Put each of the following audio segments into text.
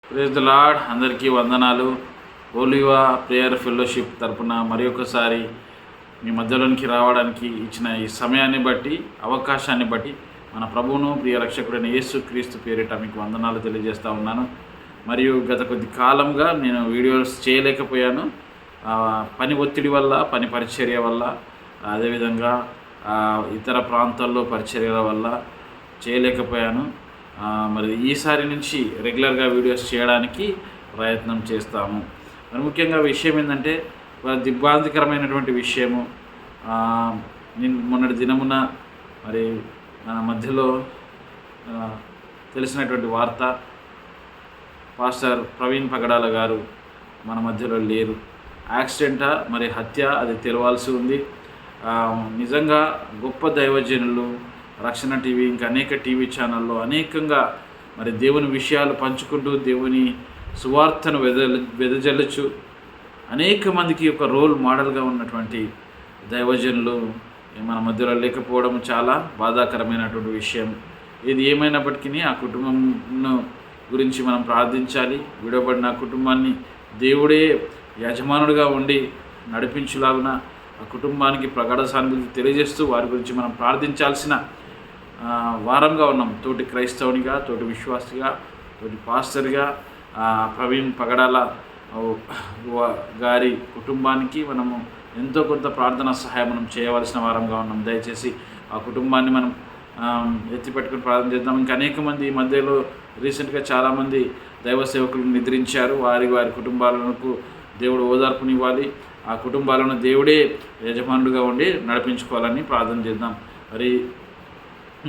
Praise the lord. అందరికీ వందనాలు. ఓలివా prayer fellowship తరపున మరి ఒకసారి మీ మధ్యలోనికి రావడానికి ఇచ్చిన ఈ సమయాన్ని బట్టి, అవకాశాన్ని బట్టి మన ప్రభువును ప్రియ రక్షకుడైన యేసు క్రీస్తు పేరిట మీకు వందనాలు తెలియజేస్తూ ఉన్నాను. మరియు గత కొద్ది కాలంగా నేను వీడియోస్ చేయలేకపోయాను. పని ఒత్తిడి వల్ల, పని పరిచర్య వల్ల, అదేవిధంగా ఇతర ప్రాంతాల్లో పరిచర్యల వల్ల చేయలేకపోయాను. మరి ఈసారి నుంచి రెగ్యులర్గా వీడియోస్ చేయడానికి ప్రయత్నం చేస్తాము. మరి ముఖ్యంగా విషయం ఏంటంటే, దిగ్భ్రాంతికరమైనటువంటి విషయము. మొన్నటి దినమున మరి మధ్యలో తెలిసినటువంటి వార్త, పాస్టర్ ప్రవీణ్ పగడాల గారు మన మధ్యలో లేరు. యాక్సిడెంటా మరి హత్య, అది తెలవాల్సి ఉంది. నిజంగా గొప్ప దైవజనులు, రక్షణ టీవీ, ఇంకా అనేక టీవీ ఛానల్లో అనేకంగా మరి దేవుని విషయాలు పంచుకుంటూ, దేవుని సువార్తను వెదజల్లుచు అనేక మందికి ఒక రోల్ మోడల్గా ఉన్నటువంటి దైవజనులు మన మధ్యలో లేకపోవడం చాలా బాధాకరమైనటువంటి విషయం. ఇది ఏమైనప్పటికీ ఆ కుటుంబం గురించి మనం ప్రార్థించాలి. విడవబడిన కుటుంబాన్ని దేవుడే యజమానుడిగా ఉండి నడిపించులాగున ఆ కుటుంబానికి ప్రగాఢ సానుభూతి తెలియజేస్తూ వారి గురించి మనం ప్రార్థించాల్సిన వారంగా ఉన్నాం. తోటి క్రైస్తవునిగా, తోటి విశ్వాసిగా, తోటి పాస్టర్గా ప్రవీణ్ పగడాల గారి కుటుంబానికి మనము ఎంతో కొంత ప్రార్థనా సహాయం మనం చేయవలసిన వారంగా ఉన్నాం. దయచేసి ఆ కుటుంబాన్ని మనం ఎత్తిపెట్టుకుని ప్రార్థన చేద్దాం. ఇంకా అనేక మంది ఈ మధ్యలో రీసెంట్గా చాలామంది దైవ సేవకులు నిద్రించారు. వారి కుటుంబాలకు దేవుడు ఓదార్పునివ్వాలి. ఆ కుటుంబాలను దేవుడే యజమానుడిగా ఉండి నడిపించుకోవాలని ప్రార్థన చేద్దాం. మరి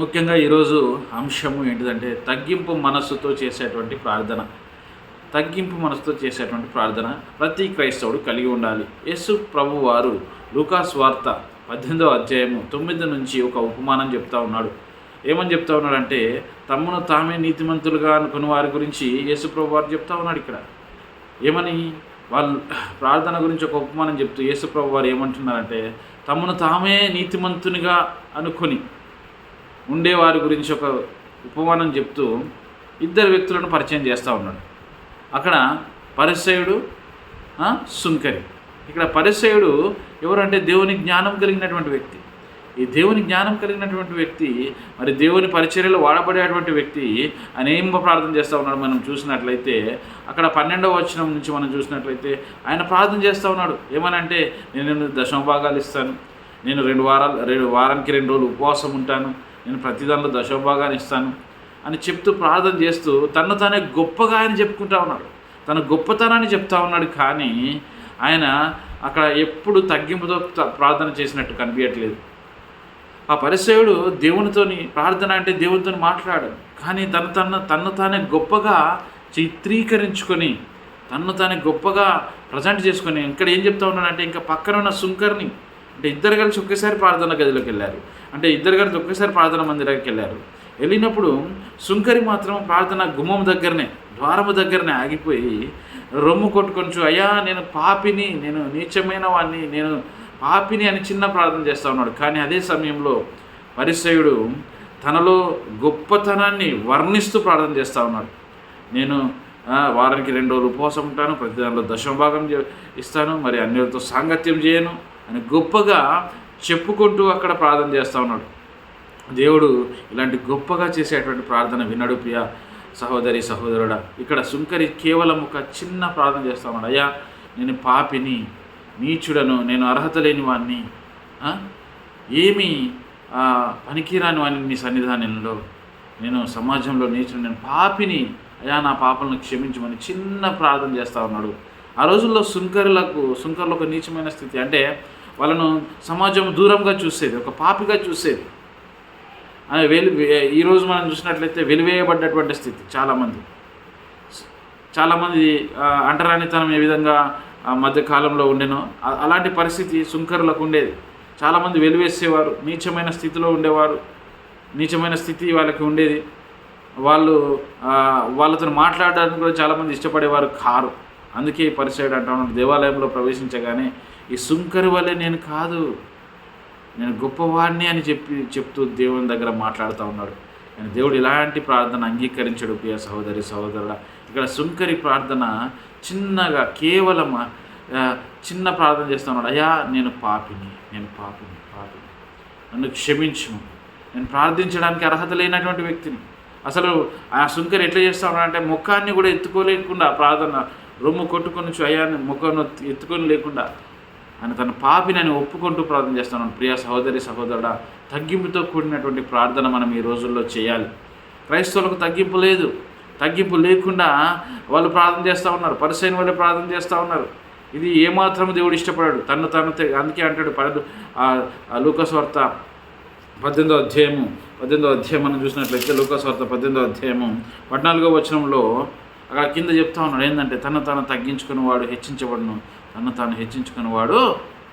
ముఖ్యంగా ఈరోజు అంశము ఏంటిదంటే, తగ్గింపు మనస్సుతో చేసేటువంటి ప్రార్థన. తగ్గింపు మనసుతో చేసేటువంటి ప్రార్థన ప్రతి క్రైస్తవుడు కలిగి ఉండాలి. యేసు ప్రభు వారు లూకాసు వార్త 18వ అధ్యాయము 9 నుంచి ఒక ఉపమానం చెప్తా ఉన్నాడు. ఏమని చెప్తా ఉన్నాడంటే, తమ్మును తామే నీతిమంతులుగా అనుకున్న వారి గురించి యేసు ప్రభు వారు చెప్తా ఉన్నాడు. ఇక్కడ ఏమని, వాళ్ళు ప్రార్థన గురించి ఒక ఉపమానం చెప్తూ యేసు ప్రభు వారు ఏమంటున్నారంటే, తమను తామే నీతిమంతునిగా అనుకొని ఉండేవారి గురించి ఒక ఉపమానం చెప్తూ ఇద్దరు వ్యక్తులను పరిచయం చేస్తూ ఉన్నాడు. అక్కడ పరిసయుడు, సుంకరి. ఇక్కడ పరిసయుడు ఎవరంటే దేవుని జ్ఞానం కలిగినటువంటి వ్యక్తి. ఈ దేవుని జ్ఞానం కలిగినటువంటి వ్యక్తి, మరి దేవుని పరిచర్యలో వాడబడేటువంటి వ్యక్తి అనేక ప్రార్థన చేస్తూ ఉన్నాడు. మనం చూసినట్లయితే అక్కడ 12వ వచనం నుంచి మనం చూసినట్లయితే ఆయన ప్రార్థన చేస్తూ ఉన్నాడు. ఏమనంటే, నేను దశమభాగాలు ఇస్తాను, నేను వారానికి 2 రోజులు ఉపవాసం ఉంటాను, నేను ప్రతి దానిలో దశమభాగాన్ని ఇస్తాను అని చెప్తూ ప్రార్థన చేస్తూ తను తానే గొప్పగా ఆయన చెప్పుకుంటా ఉన్నాడు. తన గొప్పతనాన్ని చెప్తా ఉన్నాడు. కానీ ఆయన అక్కడ ఎప్పుడు తగ్గింపుతో ప్రార్థన చేసినట్టు కనిపించట్లేదు. ఆ పరిసయుడు దేవునితోని ప్రార్థన అంటే దేవునితో మాట్లాడాడు. కానీ తను తానే గొప్పగా చిత్రీకరించుకొని, తను తానే గొప్పగా ప్రజెంట్ చేసుకొని ఇక్కడ ఏం చెప్తా ఉన్నాడంటే, ఇంకా పక్కన ఉన్న సుంకర్ని, అంటే ఇద్దరు కలిసి ఒకేసారి ప్రార్థన గదిలోకి వెళ్ళారు. అంటే ఇద్దరు కలిసి ఒకేసారి ప్రార్థన మందిరానికి వెళ్ళారు. వెళ్ళినప్పుడు సుంకరి మాత్రం ప్రార్థన గుమ్మం దగ్గరనే, ద్వారము దగ్గరనే ఆగిపోయి రొమ్ము కొట్టుకొంచు, అయ్యా నేను పాపిని, నేను నీచమైన వాడిని, నేను పాపిని అని చిన్న ప్రార్థన చేస్తూ ఉన్నాడు. కానీ అదే సమయంలో పరిసయుడు తనలో గొప్పతనాన్ని వర్ణిస్తూ ప్రార్థన చేస్తూ ఉన్నాడు. నేను వారానికి 2 రోజులు ఉపవాసం ఉంటాను, ప్రతి దానిలో దశమభాగం ఇస్తాను, మరి అన్యులతో సాంగత్యం చేయను అని గొప్పగా చెప్పుకుంటూ అక్కడ ప్రార్థన చేస్తూ ఉన్నాడు. దేవుడు ఇలాంటి గొప్పగా చేసేటువంటి ప్రార్థన వినడు. ప్రియ సహోదరి సహోదరుడా, ఇక్కడ సుంకరి కేవలం ఒక చిన్న ప్రార్థన చేస్తూ ఉన్నాడు. అయ్యా నేను పాపిని, నీచుడను, నేను అర్హత లేని వాడిని, ఏమీ పనికిరాని వాడిని నీ సన్నిధానంలో, నేను సమాజంలో నీచుడు, నేను పాపిని, అయ్యా నా పాపలను క్షమించమని చిన్న ప్రార్థన చేస్తూ ఉన్నాడు. ఆ రోజుల్లో సుంకర్లు ఒక నీచమైన స్థితి. అంటే వాళ్ళను సమాజం దూరంగా చూసేది, ఒక పాపిగా చూసేది. ఈరోజు మనం చూసినట్లయితే వెలివేయబడ్డటువంటి స్థితి. చాలామంది అంటరానితనం ఏ విధంగా మధ్యకాలంలో ఉండేనో అలాంటి పరిస్థితి సుంకరులకు ఉండేది. చాలామంది వెలివేసేవారు, నీచమైన స్థితిలో ఉండేవారు, నీచమైన స్థితి వాళ్ళకి ఉండేది. వాళ్ళతో మాట్లాడడానికి కూడా చాలామంది ఇష్టపడేవారు కారు. అందుకే పరిసయుడు అంటున్నాడు, దేవాలయంలో ప్రవేశించగానే ఈ సుంకరి వలె నేను కాదు, నేను గొప్పవాడిని అని చెప్తూ దేవుని దగ్గర మాట్లాడుతూ ఉన్నాడు. కానీ దేవుడు ఇలాంటి ప్రార్థన అంగీకరించడు. ప్రియ సహోదరి సహోదరుడా, ఇక్కడ సుంకరి ప్రార్థన చిన్నగా కేవలం చిన్న ప్రార్థన చేస్తా ఉన్నాడు. అయ్యా నేను పాపిని నన్ను క్షమించుము. నేను ప్రార్థించడానికి అర్హత లేనటువంటి వ్యక్తిని. అసలు ఆ సుంకరి ఎట్లా చేస్తా ఉన్నాడంటే ముఖాన్ని కూడా ఎత్తుకోలేకుండా ప్రార్థన రొమ్ము కొట్టుకొని అయ్యా ముఖం ఎత్తుకొని లేకుండా ఆయన తన పాపిని ఒప్పుకుంటూ ప్రార్థన చేస్తున్నాను. ప్రియ సహోదరి సహోదరుడా, తగ్గింపుతో కూడినటువంటి ప్రార్థన మనం ఈ రోజుల్లో చేయాలి. క్రైస్తవులకు తగ్గింపు లేకుండా వాళ్ళు ప్రార్థన చేస్తూ ఉన్నారు. పరిసైన వాళ్ళే ప్రార్థన చేస్తూ ఉన్నారు. ఇది ఏమాత్రం దేవుడు ఇష్టపడాడు. తను అందుకే అంటాడు లూకాసు వార్త 18వ అధ్యాయం మనం చూసినట్లయితే లూకాసు వార్త 18వ అధ్యాయము 14వ వచనంలో అక్కడ కింద చెప్తా ఉన్నాడు ఏంటంటే తను తగ్గించుకునేవాడు హెచ్చించబడును, హెచ్చించుకునేవాడు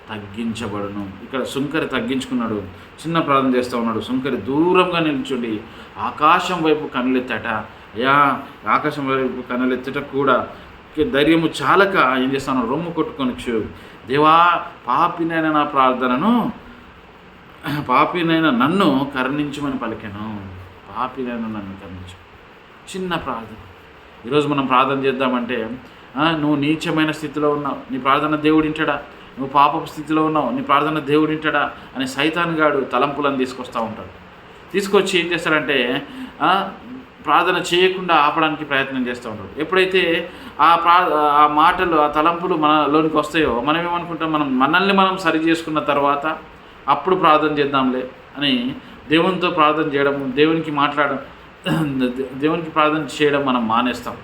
తగ్గించబడును. ఇక్కడ సుంకరి తగ్గించుకున్నాడు, చిన్న ప్రార్థన చేస్తూ ఉన్నాడు. సుంకరి దూరంగా నిల్చుండి ఆకాశం వైపు కనులెత్తట. ఆకాశం వైపు కనులెత్తట కూడా ధైర్యము చాలక ఏం చేస్తాను, రొమ్ము కొట్టుకొనిచ్చు. దేవా, పాపినైనా నన్ను కరుణించమని పలికాను. నన్ను కరుణించు. చిన్న ప్రార్థన. ఈరోజు మనం ప్రార్థన చేద్దామంటే నువ్వు నీచమైన స్థితిలో ఉన్నావు, నీ ప్రార్థన దేవుడు వింటాడా? నువ్వు పాపపు స్థితిలో ఉన్నావు, నీ ప్రార్థన దేవుడు వింటాడా అని సైతాన్ గాడు తలంపులను తీసుకొస్తూ ఉంటాడు. తీసుకొచ్చి ఏం చేస్తాడంటే ప్రార్థన చేయకుండా ఆపడానికి ప్రయత్నం చేస్తూ ఉంటాడు. ఎప్పుడైతే ఆ మాటలు ఆ తలంపులు మనలోనికి వస్తాయో మనం ఏమనుకుంటాం, మనల్ని మనం సరి చేసుకున్న తర్వాత అప్పుడు ప్రార్థన చేద్దాంలే అని దేవునితో ప్రార్థన చేయడం, దేవునికి ప్రార్థన చేయడం మనం మానేస్తాం.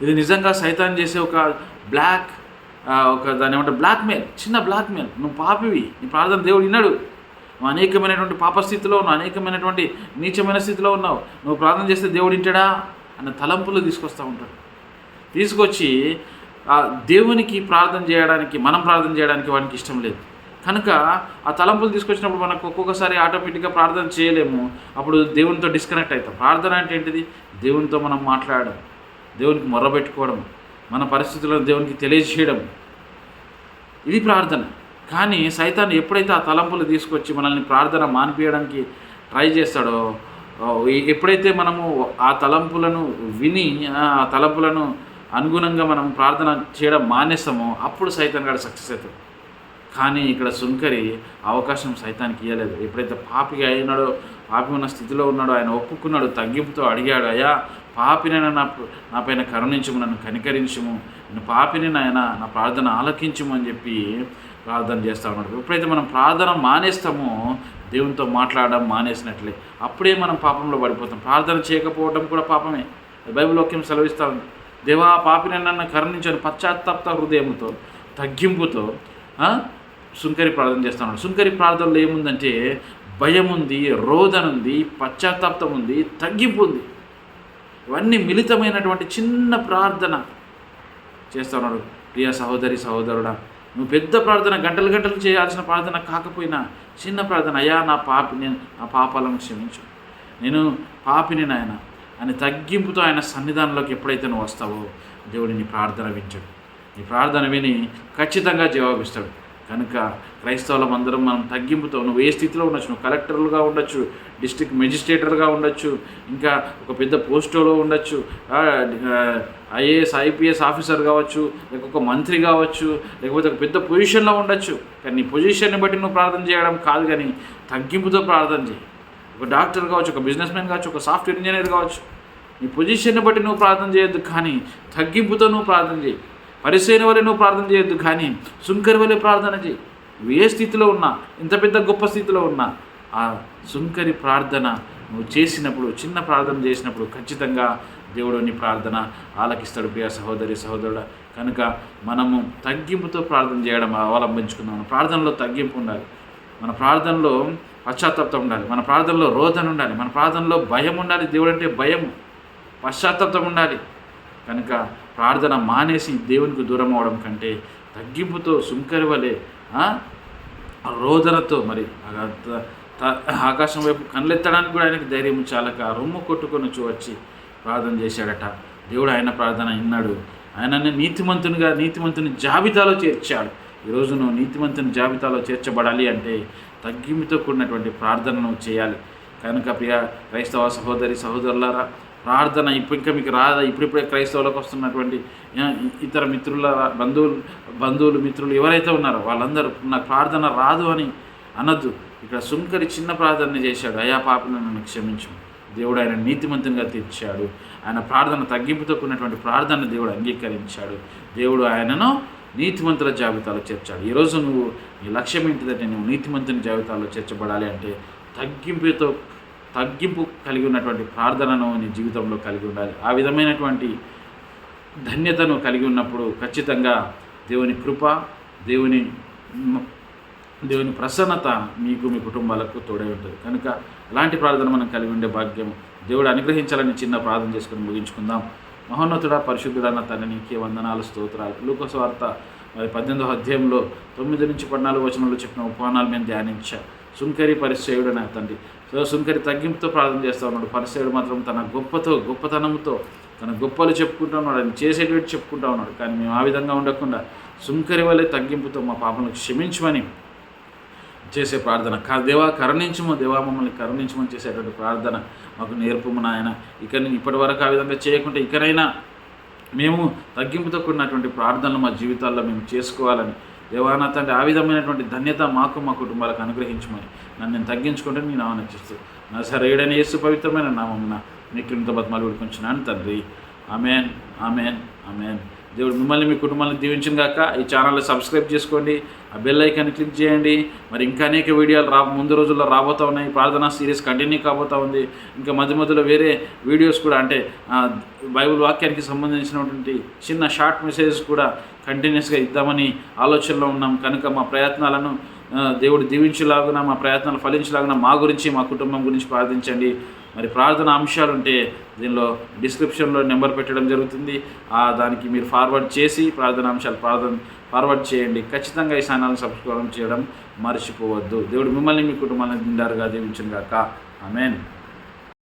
ఇది నిజంగా సైతాన్ చేసే దాని ఏమంటే బ్లాక్మెయిల్, చిన్న బ్లాక్మెయిల్. నువ్వు పాపివి, నీ ప్రార్థన దేవుడు విన్నాడు, నువ్వు అనేకమైనటువంటి పాపస్థితిలో ఉన్నావు, అనేకమైనటువంటి నీచమైన స్థితిలో ఉన్నావు, నువ్వు ప్రార్థన చేస్తే దేవుడు వింటాడా అన్న తలంపులు తీసుకొస్తూ ఉంటాడు. తీసుకొచ్చి దేవునికి మనం ప్రార్థన చేయడానికి వానికి ఇష్టం లేదు కనుక ఆ తలంపులు తీసుకొచ్చినప్పుడు మనకు ఒక్కొక్కసారి ఆటోమేటిక్గా ప్రార్థన చేయలేము. అప్పుడు దేవునితో డిస్కనెక్ట్ అవుతాం. ప్రార్థన అంటే ఏంటిది? దేవునితో మనం మాట్లాడడం, దేవునికి మొర్రబెట్టుకోవడం, మన పరిస్థితులను దేవునికి తెలియజేయడం, ఇది ప్రార్థన. కానీ సైతాన్ ఎప్పుడైతే ఆ తలంపులు తీసుకొచ్చి మనల్ని ప్రార్థన మానిపించడానికి ట్రై చేస్తాడో, ఎప్పుడైతే మనము ఆ తలంపులను విని ఆ తలంపులను అనుగుణంగా మనం ప్రార్థన చేయడం మానేస్తామో అప్పుడు సైతాన్ గాడు సక్సెస్ అవుతాడు. కానీ ఇక్కడ సుంకరి అవకాశం సైతానికి ఇవ్వలేదు. ఎప్పుడైతే పాపి ఉన్న స్థితిలో ఉన్నాడో ఆయన ఒప్పుకున్నాడు, తగ్గింపుతో అడిగాడు, అయ్యా పాపినైనా నా పైన కరుణించము, నన్ను కనికరించము, నేను పాపిని నాయన నా ప్రార్థన ఆలకించము అని చెప్పి ప్రార్థన చేస్తూ ఉన్నాడు. ఎప్పుడైతే మనం ప్రార్థన మానేస్తామో దేవునితో మాట్లాడడం మానేసినట్లే అప్పుడే మనం పాపంలో పడిపోతాం. ప్రార్థన చేయకపోవడం కూడా పాపమే. బైబిల్ వాక్యం సెలవిస్తూ ఉంది, దేవా పాపిని నన్ను కరుణించని పశ్చాత్తాప హృదయంతో తగ్గింపుతో సుంకరి ప్రార్థన చేస్తున్నాడు. సుంకరి ప్రార్థనలో ఏముందంటే భయం ఉంది, రోదన ఉంది, పశ్చాత్తాపం ఉంది, తగ్గింపు ఉంది. ఇవన్నీ మిళితమైనటువంటి చిన్న ప్రార్థన చేస్తున్నాడు. ప్రియ సహోదరి సహోదరుడా, నువ్వు పెద్ద ప్రార్థన గంటలు చేయాల్సిన ప్రార్థన కాకపోయినా చిన్న ప్రార్థన, అయ్యా నా పాపాలను క్షమించు, నేను పాపిని నాయన అని తగ్గింపుతో ఆయన సన్నిధానంలోకి ఎప్పుడైతే నువ్వు వస్తావో దేవుడు నీ ప్రార్థన వింటాడు. నీ ప్రార్థన విని ఖచ్చితంగా జవాబిస్తాడు. కనుక క్రైస్తవులం అందరం మనం తగ్గింపుతో, నువ్వు ఏ స్థితిలో ఉండొచ్చు, నువ్వు కలెక్టర్లుగా ఉండొచ్చు, డిస్ట్రిక్ట్ మెజిస్ట్రేటర్గా ఉండొచ్చు, ఇంకా ఒక పెద్ద పోస్టులో ఉండొచ్చు, ఐఏఎస్ ఐపీఎస్ ఆఫీసర్ కావచ్చు, లేకపోతే ఒక మంత్రి కావచ్చు, లేకపోతే ఒక పెద్ద పొజిషన్లో ఉండొచ్చు. కానీ నీ పొజిషన్ని బట్టి నువ్వు ప్రార్థన చేయడం కాదు, కానీ తగ్గింపుతో ప్రార్థన చేయి. ఒక డాక్టర్ కావచ్చు, ఒక బిజినెస్ మ్యాన్ కావచ్చు, ఒక సాఫ్ట్వేర్ ఇంజనీర్ కావచ్చు, నీ పొజిషన్ని బట్టి నువ్వు ప్రార్థన చేయొద్దు, కానీ తగ్గింపుతో నువ్వు ప్రార్థన చేయి. పరిసైన వలె నువ్వు ప్రార్థన చేయొద్దు, కానీ సుంకరి వలె ప్రార్థన చేయి. నువ్వు ఏ స్థితిలో ఉన్నా, ఇంత పెద్ద గొప్ప స్థితిలో ఉన్నా, ఆ సుంకరి ప్రార్థన నువ్వు చేసినప్పుడు, చిన్న ప్రార్థన చేసినప్పుడు ఖచ్చితంగా దేవుడు నీ ప్రార్థన ఆలకిస్తాడు. ప్రియ సహోదరి సహోదరుడు, కనుక మనము తగ్గింపుతో ప్రార్థన చేయడం అవలంబించుకుందాం. ప్రార్థనలో తగ్గింపు ఉండాలి, మన ప్రార్థనలో పశ్చాత్తాపం ఉండాలి, మన ప్రార్థనలో రోదన ఉండాలి, మన ప్రార్థనలో భయం ఉండాలి. దేవుడు అంటే భయము, పశ్చాత్తాపం ఉండాలి. కనుక ప్రార్థన మానేసి దేవునికి దూరం అవడం కంటే తగ్గింపుతో సుంకరి వలె రోదనతో మరి ఆకాశం వైపు కళ్ళెత్తడానికి కూడా ఆయనకి ధైర్యం చాలక రొమ్ము కొట్టుకొని వచ్చి ప్రార్థన చేశాడట. దేవుడు ఆయన ప్రార్థన విన్నాడు, ఆయనని నీతిమంతుని జాబితాలో చేర్చాడు. ఈరోజు నువ్వు నీతిమంతుని జాబితాలో చేర్చబడాలి అంటే తగ్గింపుతో కూడినటువంటి ప్రార్థనను చేయాలి. కనుక ప్రియ క్రైస్తవ సహోదరి సహోదరులారా, ప్రార్థన ఇంకా మీకు రాదా, ఇప్పుడిప్పుడే క్రైస్తవులకు వస్తున్నటువంటి ఇతర బంధువులు మిత్రులు ఎవరైతే ఉన్నారో వాళ్ళందరూ నాకు ప్రార్థన రాదు అని అనొద్దు. ఇక్కడ సుంకరి చిన్న ప్రార్థన చేశాడు, అయా పాపను నన్ను క్షమించు. దేవుడు ఆయన నీతిమంతునిగా తీర్చాడు. ఆయన ప్రార్థన తగ్గింపుతో కూడినటువంటి ప్రార్థన దేవుడు అంగీకరించాడు. దేవుడు ఆయనను నీతిమంతుల జాబితాలో చేర్చాడు. ఈరోజు నువ్వు నీ లక్ష్యం ఏంటిదంటే నువ్వు నీతిమంతుని జాబితాలో చేర్చబడాలి అంటే తగ్గింపు కలిగి ఉన్నటువంటి ప్రార్థనను నీ జీవితంలో కలిగి ఉండాలి. ఆ విధమైనటువంటి ధన్యతను కలిగి ఉన్నప్పుడు ఖచ్చితంగా దేవుని కృప, దేవుని ప్రసన్నత మీకు మీ కుటుంబాలకు తోడై ఉంటుంది. కనుక అలాంటి ప్రార్థన మనం కలిగి ఉండే భాగ్యం దేవుడు అనుగ్రహించాలని చిన్న ప్రార్థన చేసుకుని ముగించుకుందాం. మహోన్నతుడా, పరిశుద్ధుడన్న తండ్రి, నీకే వందనాలు, స్తోత్రాలు. లూకా సువార్త 18వ అధ్యాయంలో 9 నుంచి 14 వచనంలో చెప్పిన ఉపమానాలు మేము ధ్యానించా. సుంకరి పరిసేయుడు నా తండ్రి. సుంకరి తగ్గింపుతో ప్రార్థన చేస్తూ ఉన్నాడు. పరిసేయుడు మాత్రం తన గొప్పతనంతో తన గొప్పలు చెప్పుకుంటూ ఉన్నాడు, ఆయన చేసేటువంటి చెప్పుకుంటూ ఉన్నాడు. కానీ మేము ఆ విధంగా ఉండకుండా సుంకరి వల్లే తగ్గింపుతో మా పాపలను క్షమించమని చేసే ప్రార్థన, దేవా కరుణించుము, దేవా మమ్మల్ని కరుణించమని చేసేటువంటి ప్రార్థన మాకు నేర్పుము నాయన. ఇప్పటి వరకు ఆ విధంగా చేయకుండా ఇకనైనా మేము తగ్గింపుతో కూడినటువంటి ప్రార్థనలు మా జీవితాల్లో మేము చేసుకోవాలని దేవానా తండ్రి ఆ విధమైనటువంటి ధన్యత మాకు మా కుటుంబాలకు అనుగ్రహించమని నన్ను నేను తగ్గించుకుంటే నీ నామం నచ్చిస్తూ నా సరైన యేసు పవిత్రమైన నామమున నీకు ఇంత బతిమాలు విడుకుంటున్నాను తండ్రి. Amen, amen, amen. దేవుడు మిమ్మల్ని మీ కుటుంబాలను దీవించును గాక. ఈ ఛానల్ని సబ్స్క్రైబ్ చేసుకోండి, ఆ బెల్ ఐకాన్ని క్లిక్ చేయండి. మరి ఇంకా అనేక వీడియోలు ముందు రోజుల్లో రాబోతూ ఉన్నాయి. ప్రార్థనా సిరీస్ కంటిన్యూ కాబోతూ ఉంది. ఇంకా మధ్యలో వేరే వీడియోస్ కూడా, అంటే బైబిల్ వాక్యానికి సంబంధించినటువంటి చిన్న షార్ట్ మెసేజెస్ కూడా కంటిన్యూస్గా ఇద్దామని ఆలోచనలో ఉన్నాం. కనుక మా ప్రయత్నాలను దేవుడు దీవించేలాగున, మా ప్రయత్నాలు ఫలించేలాగున మా గురించి, మా కుటుంబం గురించి ప్రార్థించండి. మరి ప్రార్థన అంశాలు ఉంటే దీనిలో డిస్క్రిప్షన్లో నెంబర్ పెట్టడం జరుగుతుంది. దానికి మీరు ఫార్వర్డ్ చేసి ప్రార్థన అంశాలు ఫార్వర్డ్ చేయండి. ఖచ్చితంగా ఈ ఛానల్ని సబ్స్క్రైబ్ చేయడం మర్చిపోవద్దు. దేవుడు మిమ్మల్ని మీ కుటుంబాన్ని నిండారుగా దీవించును గాక. ఆమేన్.